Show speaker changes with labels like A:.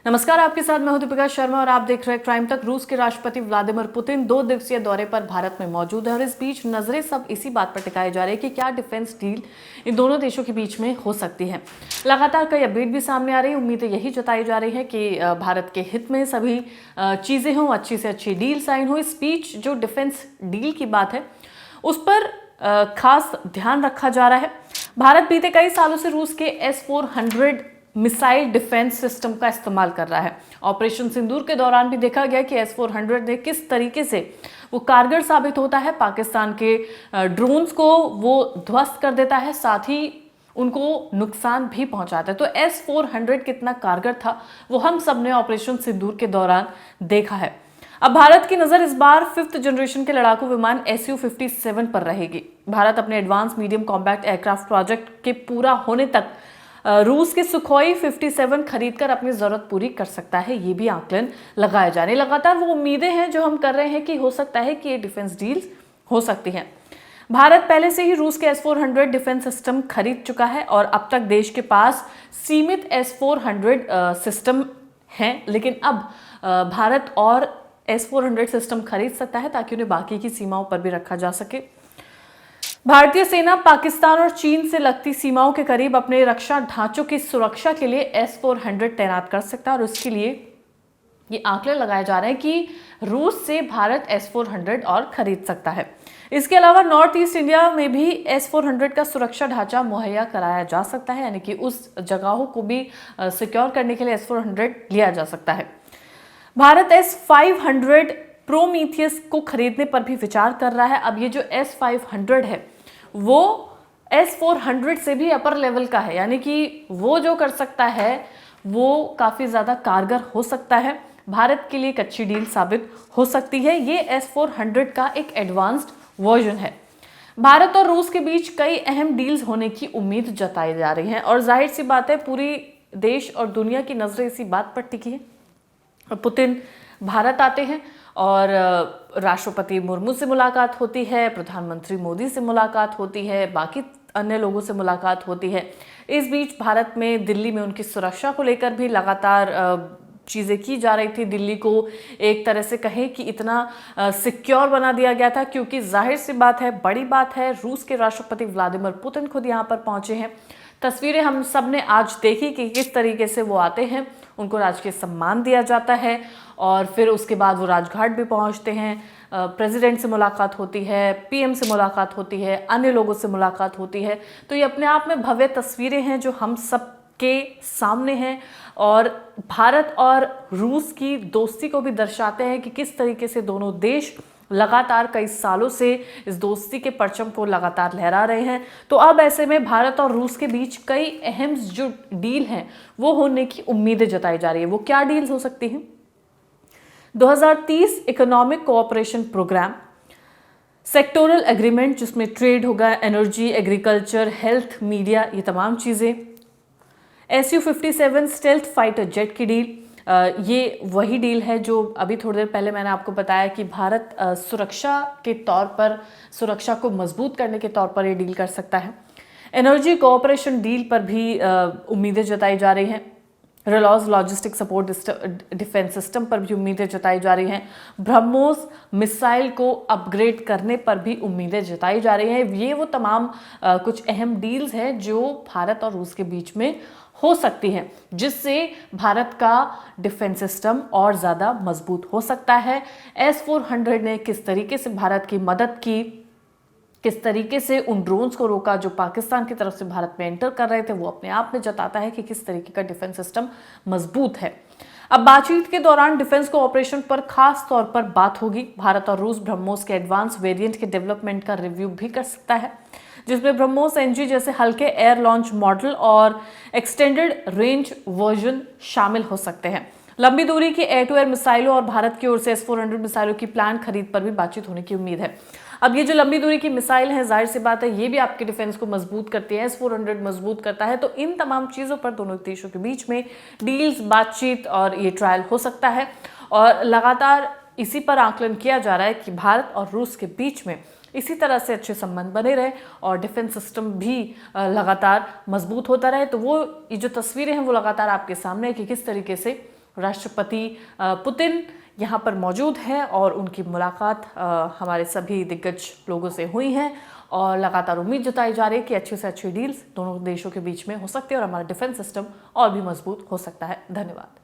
A: नमस्कार, आपके साथ मैं हूं दीपिका शर्मा और आप देख रहे हैं क्राइम तक। रूस के राष्ट्रपति व्लादिमीर पुतिन 2 दिवसीय दौरे पर भारत में मौजूद है और इस बीच नजरें सब इसी बात पर टिकाई जा रही है कि क्या डिफेंस डील इन दोनों देशों के बीच में हो सकती है। लगातार कई अपडेट भी सामने आ रही है। उम्मीदें यही जताई जा रही है कि भारत के हित में सभी चीजें हों, अच्छी से अच्छी डील साइन हो। इस बीच जो डिफेंस डील की बात है उस पर खास ध्यान रखा जा रहा है। भारत बीते कई सालों से रूस के S-400 मिसाइल डिफेंस सिस्टम का इस्तेमाल कर रहा है। ऑपरेशन सिंदूर के दौरान भी देखा गया कि S-400 ने किस तरीके से वो कारगर साबित होता है। पाकिस्तान के ड्रोन्स को वो ध्वस्त कर देता है, साथ ही उनको नुकसान भी पहुंचाता है। तो S-400 कितना कारगर था वो हम सब ने ऑपरेशन सिंदूर के दौरान देखा है। अब भारत की नजर इस बार 5th जनरेशन के लड़ाकू विमान Su-57 पर रहेगी। भारत अपने advance medium combat aircraft project के पूरा होने तक रूस के सुखोई 57 खरीदकर अपनी जरूरत पूरी कर सकता है, ये भी आकलन लगाए जा रहे हैं। लगातार वो उम्मीदें हैं जो हम कर रहे हैं कि हो सकता है कि ये डिफेंस डील्स हो सकती हैं। भारत पहले से ही रूस के S-400 डिफेंस सिस्टम खरीद चुका है और अब तक देश के पास सीमित S-400 सिस्टम हैं, लेकिन अब भारत और S-400 सिस्टम खरीद सकता है ताकि उन्हें बाकी की सीमाओं पर भी रखा जा सके। भारतीय सेना पाकिस्तान और चीन से लगती सीमाओं के करीब अपने रक्षा ढांचों की सुरक्षा के लिए S-400 तैनात कर सकता है और इसके लिए ये आंकड़े लगाए जा रहे हैं कि रूस से भारत S-400 और खरीद सकता है। इसके अलावा नॉर्थ ईस्ट इंडिया में भी S-400 का सुरक्षा ढांचा मुहैया कराया जा सकता है, यानी कि उस जगहों को भी सिक्योर करने के लिए S-400 लिया जा सकता है। भारत S-500 प्रोमीथियस को खरीदने पर भी विचार कर रहा है। अब ये जो S-500 है वो S-400 से भी अपर लेवल का है, यानी कि वो जो कर सकता है वो काफी ज्यादा कारगर हो सकता है। भारत के लिए एक अच्छी डील साबित हो सकती है। ये S-400 का एक एडवांस्ड वर्जन है। भारत और रूस के बीच कई अहम डील्स होने की उम्मीद जताई जा रही है और जाहिर सी बात है पूरी देश और दुनिया की नजरें इसी बात पर टिकी है। पुतिन भारत आते हैं और राष्ट्रपति मुर्मू से मुलाकात होती है, प्रधानमंत्री मोदी से मुलाकात होती है, बाकी अन्य लोगों से मुलाकात होती है। इस बीच भारत में दिल्ली में उनकी सुरक्षा को लेकर भी लगातार चीज़ें की जा रही थी। दिल्ली को एक तरह से कहें कि इतना सिक्योर बना दिया गया था क्योंकि जाहिर सी बात है, बड़ी बात है, रूस के राष्ट्रपति व्लादिमीर पुतिन खुद यहाँ पर पहुंचे हैं। तस्वीरें हम सब ने आज देखी कि किस तरीके से वो आते हैं, उनको राजकीय सम्मान दिया जाता है और फिर उसके बाद वो राजघाट भी पहुंचते हैं। प्रेसिडेंट से मुलाकात होती है, पीएम से मुलाकात होती है, अन्य लोगों से मुलाकात होती है। तो ये अपने आप में भव्य तस्वीरें हैं जो हम सब के सामने हैं और भारत और रूस की दोस्ती को भी दर्शाते हैं कि किस तरीके से दोनों देश लगातार कई सालों से इस दोस्ती के परचम को लगातार लहरा रहे हैं। तो अब ऐसे में भारत और रूस के बीच कई अहम जो डील हैं वो होने की उम्मीदें जताई जा रही है। वो क्या डील्स हो सकती हैं? 2030 economic cooperation programme, sectoral agreement जिसमें ट्रेड होगा, एनर्जी, एग्रीकल्चर, हेल्थ, मीडिया, ये तमाम चीजें। Su-57 स्टेल्थ फाइटर जेट की डील, ये वही डील है जो अभी थोड़ी देर पहले मैंने आपको बताया कि भारत सुरक्षा के तौर पर, सुरक्षा को मजबूत करने के तौर पर ये डील कर सकता है। एनर्जी कोऑपरेशन डील पर भी उम्मीदें जताई जा रही हैं। रेलॉज लॉजिस्टिक सपोर्ट डिफेंस सिस्टम पर भी उम्मीदें जताई जा रही हैं। ब्रह्मोस मिसाइल को अपग्रेड करने पर भी उम्मीदें जताई जा रही हैं। ये वो तमाम कुछ अहम डील्स हैं जो भारत और रूस के बीच में हो सकती हैं, जिससे भारत का डिफेंस सिस्टम और ज़्यादा मजबूत हो सकता है। S-400 ने किस तरीके से भारत की मदद की, किस तरीके से उन ड्रोन्स को रोका जो पाकिस्तान की तरफ से भारत में एंटर कर रहे थे, वो अपने आप में जताता है कि किस तरीके का डिफेंस सिस्टम मजबूत है। अब बातचीत के दौरान डिफेंस कोऑपरेशन पर खास तौर पर बात होगी। भारत और रूस ब्रह्मोस के एडवांस वेरिएंट के डेवलपमेंट का रिव्यू भी कर सकता है, जिसमें ब्रह्मोस NG जैसे हल्के एयर लॉन्च मॉडल और एक्सटेंडेड रेंज वर्जन शामिल हो सकते हैं। लंबी दूरी की एयर टू एयर मिसाइलों और भारत की ओर से S-400 मिसाइलों की प्लान खरीद पर भी बातचीत होने की उम्मीद है। अब ये जो लंबी दूरी की मिसाइल है, जाहिर सी बात है ये भी आपके डिफेंस को मजबूत करती है, S-400 मजबूत करता है। तो इन तमाम चीज़ों पर दोनों देशों के बीच में डील्स, बातचीत और ये ट्रायल हो सकता है और लगातार इसी पर आकलन किया जा रहा है कि भारत और रूस के बीच में इसी तरह से अच्छे संबंध बने रहे और डिफेंस सिस्टम भी लगातार मजबूत होता रहे। तो वो ये जो तस्वीरें हैं वो लगातार आपके सामने है कि किस तरीके से राष्ट्रपति पुतिन यहाँ पर मौजूद है और उनकी मुलाकात हमारे सभी दिग्गज लोगों से हुई है और लगातार उम्मीद जताई जा रही है कि अच्छी से अच्छी डील्स दोनों देशों के बीच में हो सकती है और हमारा डिफेंस सिस्टम और भी मजबूत हो सकता है। धन्यवाद।